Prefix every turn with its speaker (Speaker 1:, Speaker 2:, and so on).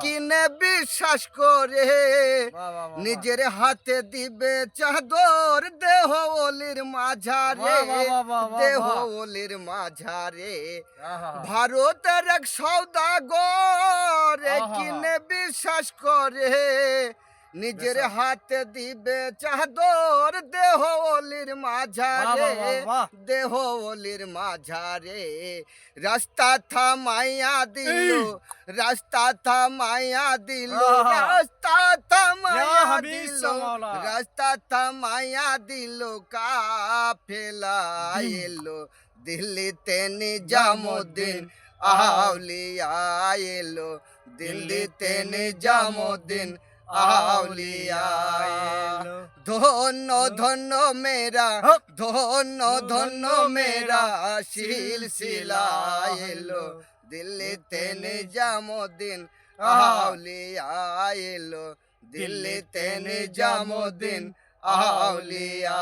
Speaker 1: কিনে বিশ্বাস করে নিজের হাতে দিবে চাদর দেহ ওলির মাঝারে দেহ ওলির মাঝারে ভারতের এক সওদাগর কিনে বিশ্বাস করে নিজের হাতে দিবে চাদর দেহ ওলির মাঝারে দেহ ওলির মাঝারে রাস্তা থামাইয়া দিল রাস্তা থামাইয়া দিল রাস্তা থামাইয়া দিল রাস্তা থামাইয়া দিল কাফেলা এলো দিল্লিতে নিজামুদ্দিন আউলিয়া এলো দিল্লিতে নিজামুদ্দিন আউলিয়া ধন্য ধন্য মেরা ধন্য ধন্য মেরা সিলসিলা এলো দিল্লিতে নিজামুদ্দিন আউলিয়া এলো দিল্লিতে নিজামুদ্দিন আউলিয়া।